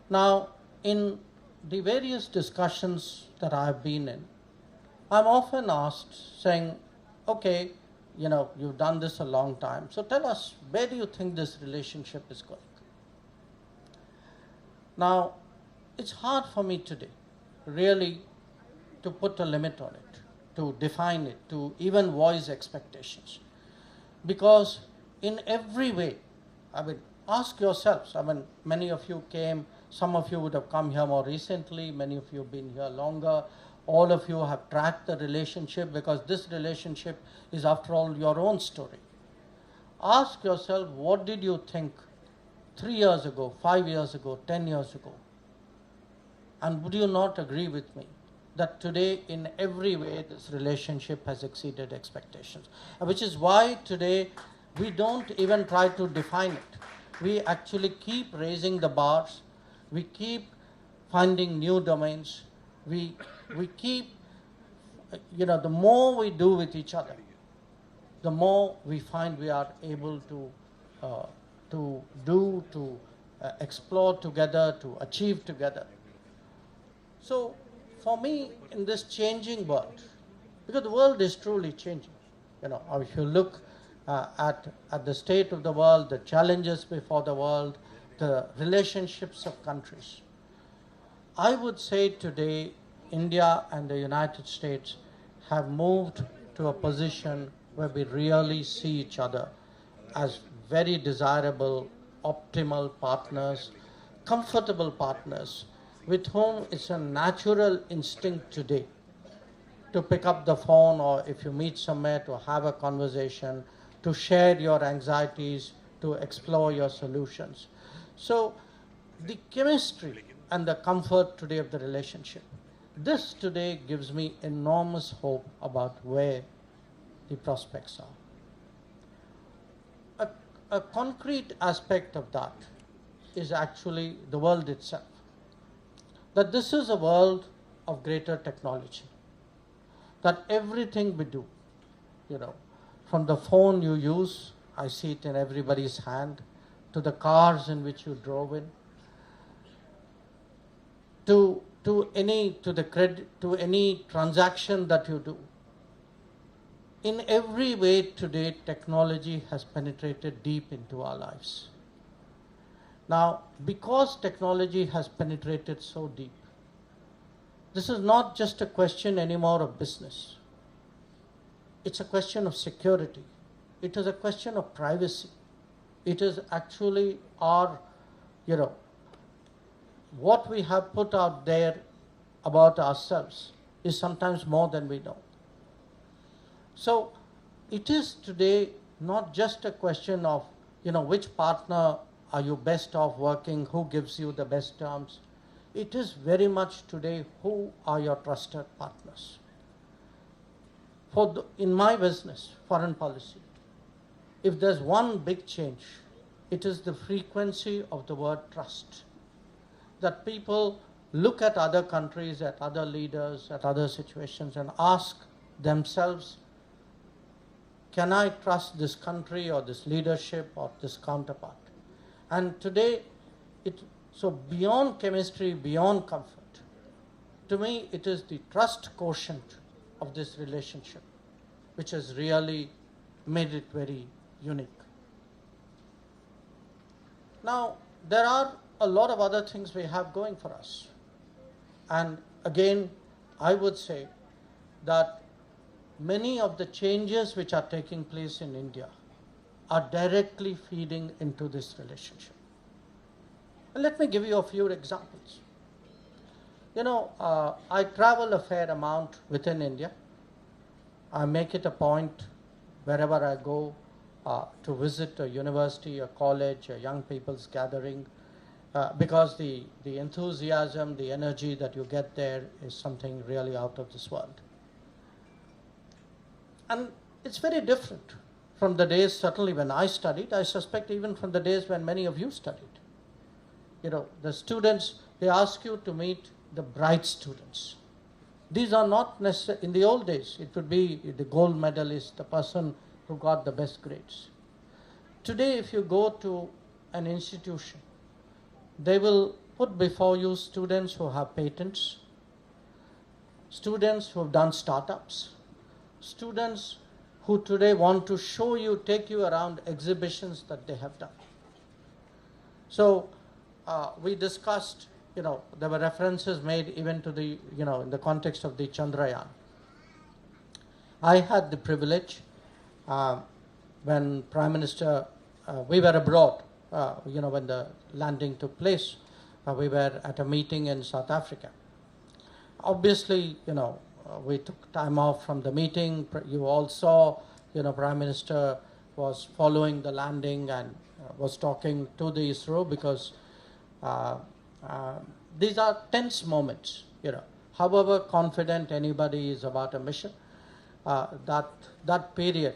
Now, in the various discussions that I have been in, I'm often asked, saying, okay, you've done this a long time, so tell us, where do you think this relationship is going? Now, it's hard for me today, really, to put a limit on it, to define it, to even voice expectations. Because in every way, ask yourselves, many of you came, some of you would have come here more recently, many of you have been here longer, all of you have tracked the relationship, because this relationship is, after all, your own story. Ask yourself, what did you think 3 years ago, 5 years ago, 10 years ago? And would you not agree with me that today, in every way, this relationship has exceeded expectations? Which is why today we don't even try to define it. We actually keep raising the bars. We keep finding new domains. We keep, the more we do with each other, the more we find we are able to explore together, to achieve together. So for me, in this changing world, because the world is truly changing, if you look at the state of the world, the challenges before the world, the relationships of countries, I would say today India and the United States have moved to a position where we really see each other as very desirable, optimal partners, comfortable partners, with whom it's a natural instinct today to pick up the phone, or if you meet somewhere, to have a conversation, to share your anxieties, to explore your solutions. So the chemistry and the comfort today of the relationship, this today gives me enormous hope about where the prospects are. A concrete aspect of that is actually the world itself. That this is a world of greater technology. That everything we do, from the phone you use, I see it in everybody's hand, to the cars in which you drove in, to any transaction that you do. In every way today, technology has penetrated deep into our lives. Now, because technology has penetrated so deep, this is not just a question anymore of business. It's a question of security. It is a question of privacy. It is actually our, what we have put out there about ourselves is sometimes more than we know. So it is today not just a question of, which partner are you best off working, who gives you the best terms. It is very much today, who are your trusted partners. In my business, foreign policy, if there's one big change, it is the frequency of the word trust. That people look at other countries, at other leaders, at other situations, and ask themselves, can I trust this country or this leadership or this counterpart? And today, so beyond chemistry, beyond comfort, to me it is the trust quotient of this relationship which has really made it very unique. Now, there are a lot of other things we have going for us. And again, I would say that many of the changes which are taking place in India are directly feeding into this relationship. And let me give you a few examples. I travel a fair amount within India. I make it a point wherever I go to visit a university, a college, a young people's gathering, because the enthusiasm, the energy that you get there is something really out of this world. And it's very different from the days, certainly when I studied, I suspect even from the days when many of you studied. The students, they ask you to meet the bright students. These are not necessarily, in the old days, it would be the gold medalist, the person who got the best grades. Today, if you go to an institution, they will put before you students who have patents, students who have done startups, students who today want to show you, take you around exhibitions that they have done. So we discussed, there were references made even to the, in the context of the Chandrayaan. I had the privilege when Prime Minister, we were abroad, when the landing took place, we were at a meeting in South Africa. Obviously, we took time off from the meeting. You all saw, Prime Minister was following the landing and was talking to the ISRO because these are tense moments, However confident anybody is about a mission, that period,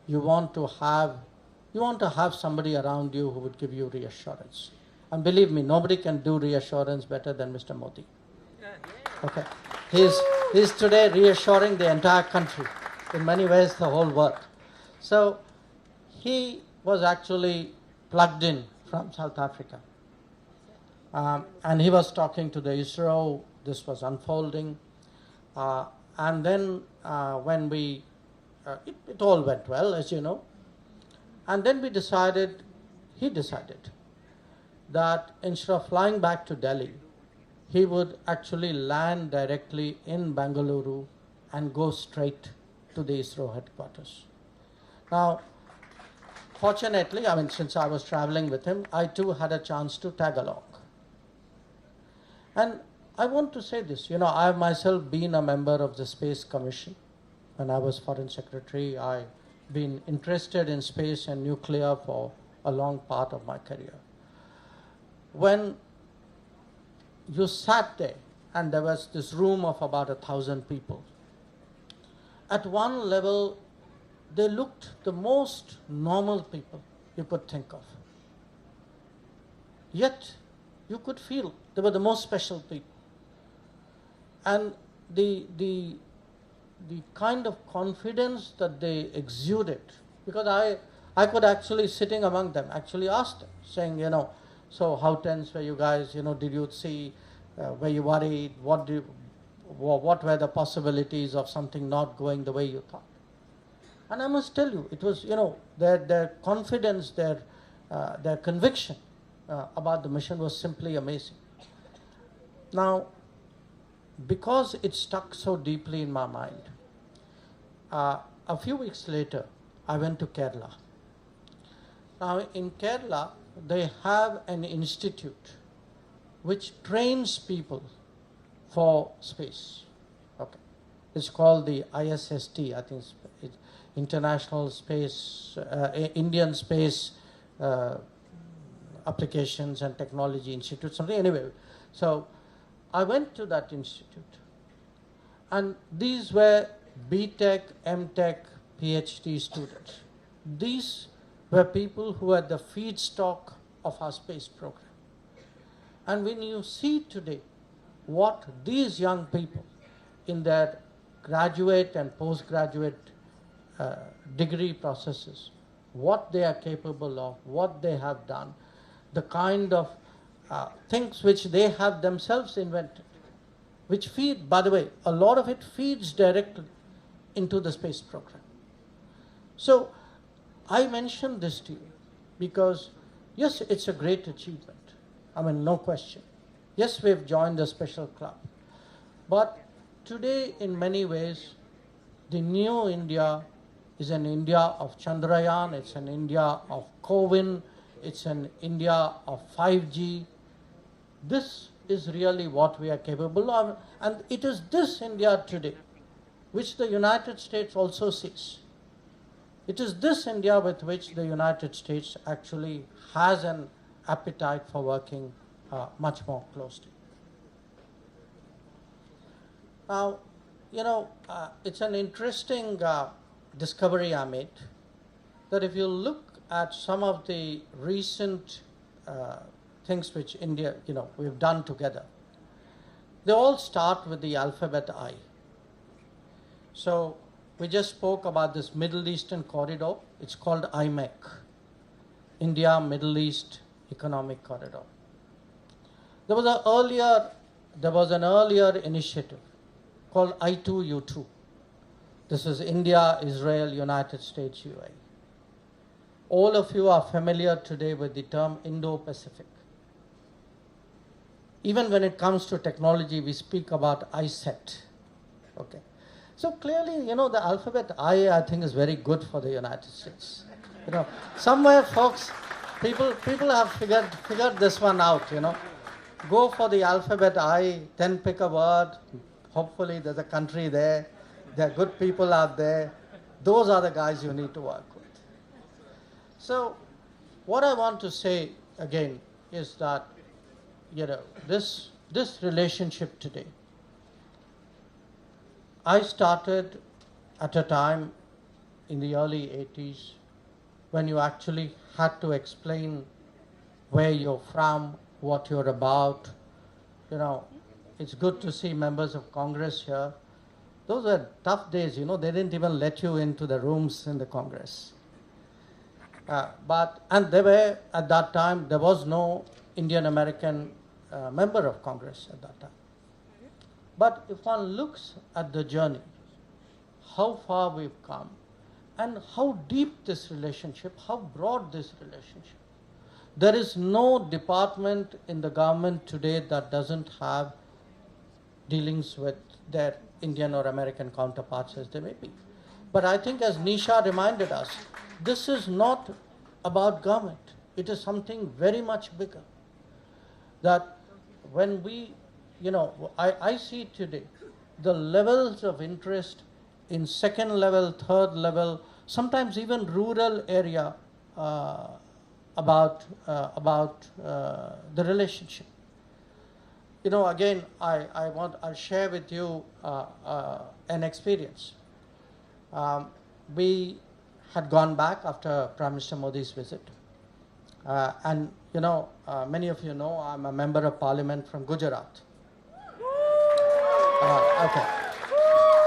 you want to have somebody around you who would give you reassurance. And believe me, nobody can do reassurance better than Mr. Modi. Okay, he's today reassuring the entire country, in many ways the whole world. So he was actually plugged in from South Africa, and he was talking to the ISRO. This was unfolding, and then when we, it all went well, as you know, and then he decided that instead of flying back to Delhi, he would actually land directly in Bengaluru and go straight to the ISRO headquarters. Now, fortunately, since I was traveling with him, I too had a chance to tag along. And I want to say this, I have myself been a member of the Space Commission. When I was Foreign Secretary, I've been interested in space and nuclear for a long part of my career. When you sat there and there was this room of about 1,000 people, at one level, they looked the most normal people you could think of. Yet, you could feel they were the most special people. And the kind of confidence that they exuded, because I could actually, sitting among them, actually ask them, saying, so how tense were you guys? Did you see, were you worried? What were the possibilities of something not going the way you thought? And I must tell you, it was, their confidence, their conviction about the mission was simply amazing. Now, because it stuck so deeply in my mind, a few weeks later, I went to Kerala. Now, in Kerala, they have an institute which trains people for space. Okay, it's called the ISST. I think it's International Space, Indian Space Applications and Technology Institute. Something anyway. So I went to that institute, and these were BTech, MTech, PhD students. These were people who had the feedstock of our space program. And when you see today what these young people in their graduate and postgraduate degree processes, what they are capable of, what they have done, the kind of things which they have themselves invented, which feed, by the way, a lot of it feeds directly into the space program. So I mention this to you because, yes, it's a great achievement. No question. Yes, we've joined a special club. But today, in many ways, the new India is an India of Chandrayaan, it's an India of CoWIN, it's an India of 5G. This is really what we are capable of. And it is this India today which the United States also sees. It is this India with which the United States actually has an appetite for working much more closely. Now, it's an interesting discovery I made, that if you look at some of the recent things which India, we've done together, they all start with the alphabet I. So we just spoke about this Middle Eastern corridor. It's called IMEC, India Middle East Economic Corridor. There was an earlier initiative called I2U2. This is India, Israel, United States, UAE. All of you are familiar today with the term Indo-Pacific. Even when it comes to technology, we speak about ISET. Okay. So clearly, the alphabet I think, is very good for the United States. Somewhere, folks, people have figured this one out. Go for the alphabet I, then pick a word. Hopefully, there's a country there. There are good people out there. Those are the guys you need to work with. So, what I want to say again is that, this relationship today, I started at a time in the early 80s when you actually had to explain where you're from, what you're about. It's good to see members of Congress here. Those were tough days, they didn't even let you into the rooms in the Congress. And at that time, there was no Indian American member of Congress at that time. But if one looks at the journey, how far we've come, and how deep this relationship, how broad this relationship. There is no department in the government today that doesn't have dealings with their Indian or American counterparts as they may be. But I think, as Nisha reminded us, this is not about government. It is something very much bigger. That when we, I see today the levels of interest in second level, third level, sometimes even rural area about the relationship. Again, I'll share with you an experience. We had gone back after Prime Minister Modi's visit. And many of you know I'm a member of Parliament from Gujarat. Okay.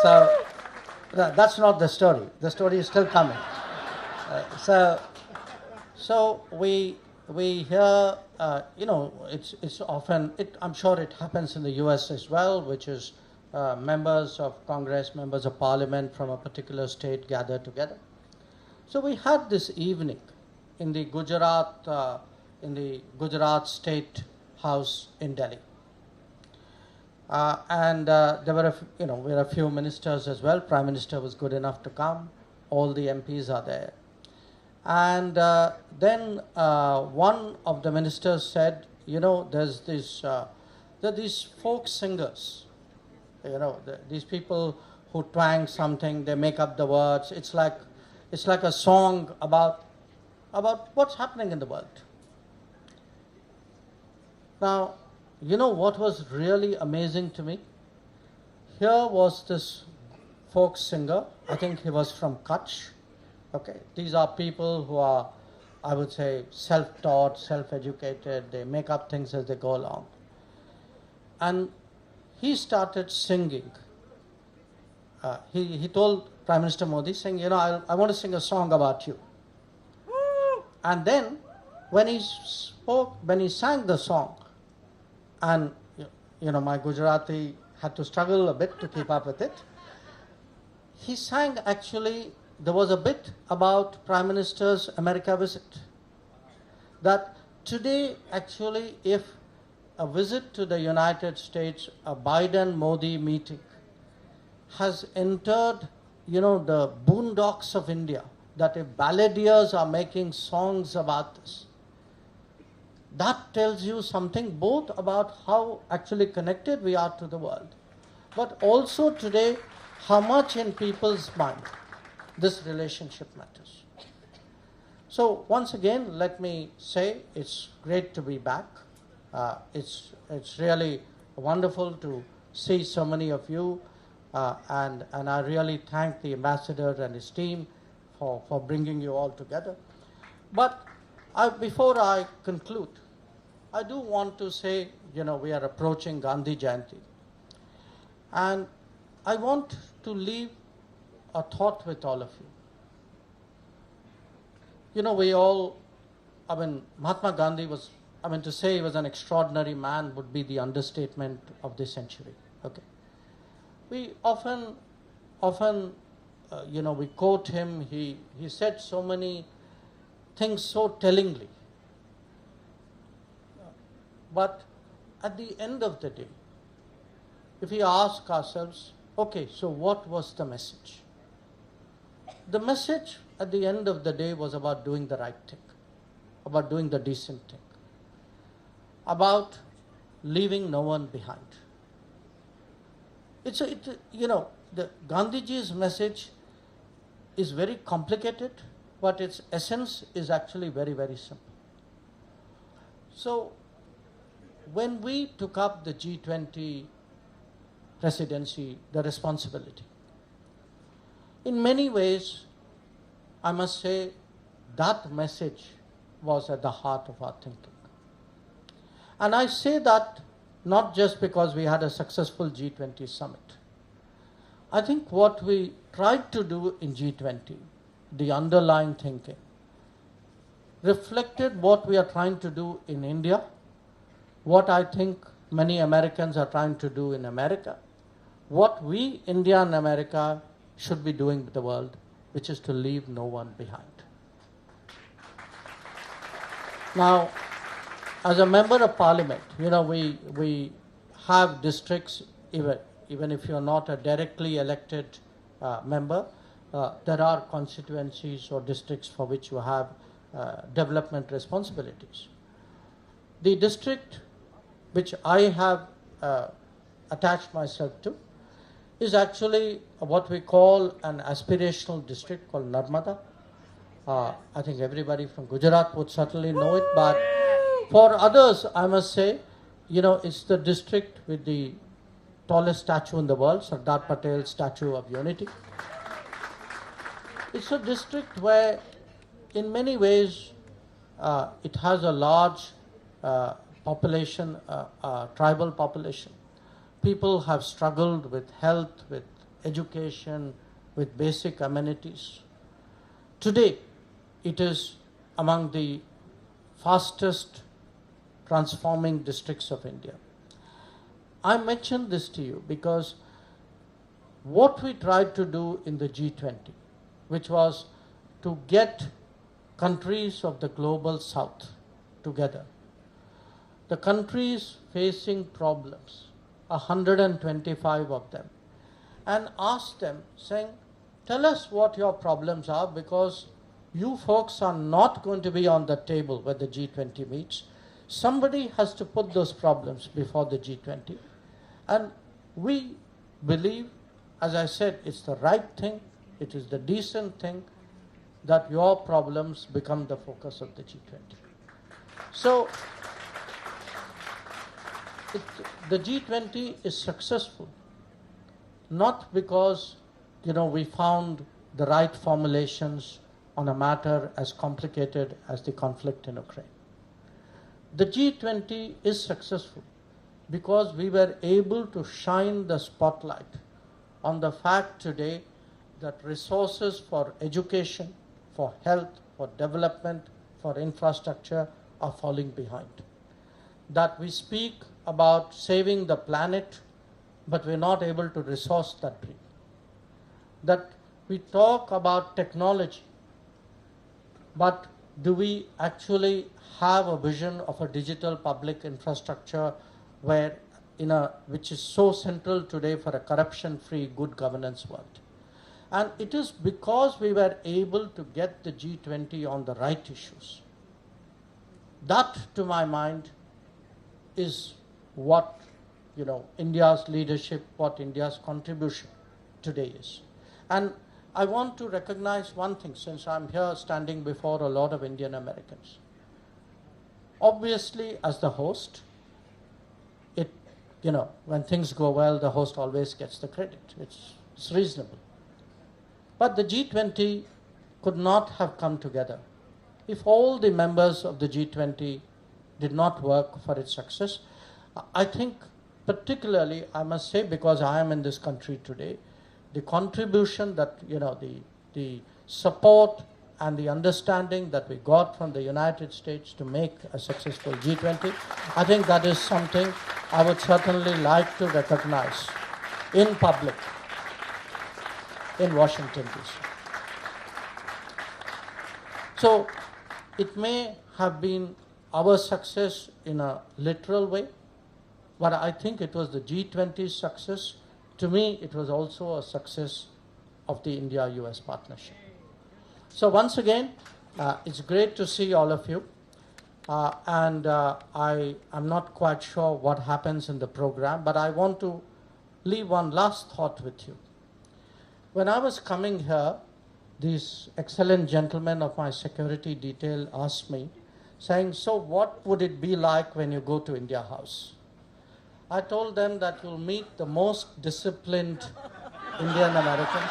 So that's not the story. The story is still coming. So we hear, it's often, I'm sure it happens in the US as well, which is members of Congress, members of Parliament from a particular state gather together. So we had this evening in the Gujarat State House in Delhi. And there were a few ministers as well. Prime Minister was good enough to come. All the MPs are there. And then one of the ministers said, there are these folk singers, these people who twang something, they make up the words. It's like a song about what's happening in the world. Now, what was really amazing to me? Here was this folk singer. I think he was from Kutch. Okay, these are people who are, I would say, self-taught, self-educated. They make up things as they go along. And he started singing. He told Prime Minister Modi, saying, I want to sing a song about you. And then, when he sang the song, and my Gujarati had to struggle a bit to keep up with it, he sang actually. There was a bit about Prime Minister's America visit. That today, actually, if a visit to the United States, a Biden-Modi meeting, has entered, the boondocks of India, that if balladeers are making songs about this, that tells you something both about how actually connected we are to the world, but also today, how much in people's mind this relationship matters. So once again, let me say it's great to be back. It's really wonderful to see so many of you, and I really thank the ambassador and his team for bringing you all together. But before I conclude, I do want to say, we are approaching Gandhi Jayanti, and I want to leave a thought with all of you. Mahatma Gandhi was I mean, to say he was an extraordinary man would be the understatement of this century. Okay, we often, we quote him. He said so many things so tellingly. But at the end of the day, if we ask ourselves, okay, so what was the message? The message at the end of the day was about doing the right thing, about doing the decent thing, about leaving no one behind. The Gandhiji's message is very complicated, but its essence is actually very, very simple. So, when we took up the G20 presidency, the responsibility, in many ways, I must say, that message was at the heart of our thinking. And I say that not just because we had a successful G20 summit. I think what we tried to do in G20, the underlying thinking, reflected what we are trying to do in India, what I think many Americans are trying to do in America, what we, India and America, should be doing with the world, which is to leave no one behind. Now, as a member of parliament, we have districts, even if you're not a directly elected member, there are constituencies or districts for which you have development responsibilities. The district which I have attached myself to is actually what we call an aspirational district called Narmada. I think everybody from Gujarat would certainly know it, but for others, I must say, it's the district with the tallest statue in the world, Sardar Patel's Statue of Unity. It's a district where, in many ways, it has a large population, tribal population. People have struggled with health, with education, with basic amenities. Today, it is among the fastest transforming districts of India. I mention this to you because what we tried to do in the G20, which was to get countries of the global south together, the countries facing problems, 125 of them, and ask them, saying, tell us what your problems are, because you folks are not going to be on the table when the G20 meets. Somebody has to put those problems before the G20. And we believe, as I said, it's the right thing, it is the decent thing, that your problems become the focus of the G20. So, the G20 is successful, not because, we found the right formulations on a matter as complicated as the conflict in Ukraine. The G20 is successful because we were able to shine the spotlight on the fact today that resources for education, for health, for development, for infrastructure are falling behind. That we speak about saving the planet, but we're not able to resource that dream. That we talk about technology, but do we actually have a vision of a digital public infrastructure which is so central today for a corruption-free, good governance world? And it is because we were able to get the G20 on the right issues. That, to my mind, is what, India's leadership, what India's contribution today is. And I want to recognize one thing, since I'm here standing before a lot of Indian Americans. Obviously, as the host, when things go well, the host always gets the credit. It's reasonable. But the G20 could not have come together if all the members of the G20 did not work for its success. I think particularly, I must say, because I am in this country today, the contribution that, the support and the understanding that we got from the United States to make a successful G20, I think that is something I would certainly like to recognize in public in Washington, D.C. So it may have been our success in a literal way, but I think it was the G20 success. To me, it was also a success of the India-US partnership. So once again, it's great to see all of you. I am not quite sure what happens in the program, but I want to leave one last thought with you. When I was coming here, these excellent gentlemen of my security detail asked me, saying, so what would it be like when you go to India House? I told them that you'll meet the most disciplined Indian Americans,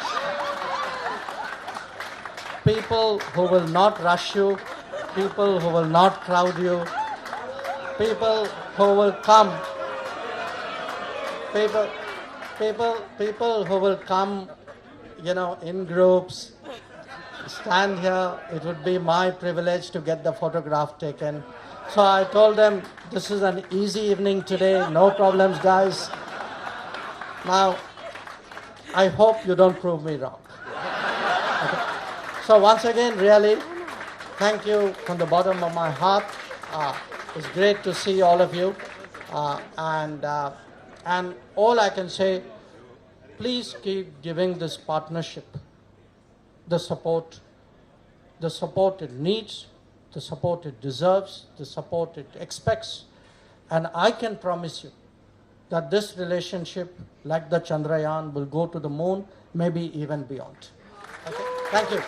people who will not rush you, people who will not crowd you, people who will come, people who will come, in groups, stand here. It would be my privilege to get the photograph taken. So I told them, this is an easy evening today, no problems, guys. Now, I hope you don't prove me wrong. Okay. So once again, really, thank you from the bottom of my heart. It's great to see all of you. And all I can say, please keep giving this partnership the support it needs, the support it deserves, the support it expects. And I can promise you that this relationship, like the Chandrayaan, will go to the moon, maybe even beyond. Okay? Thank you.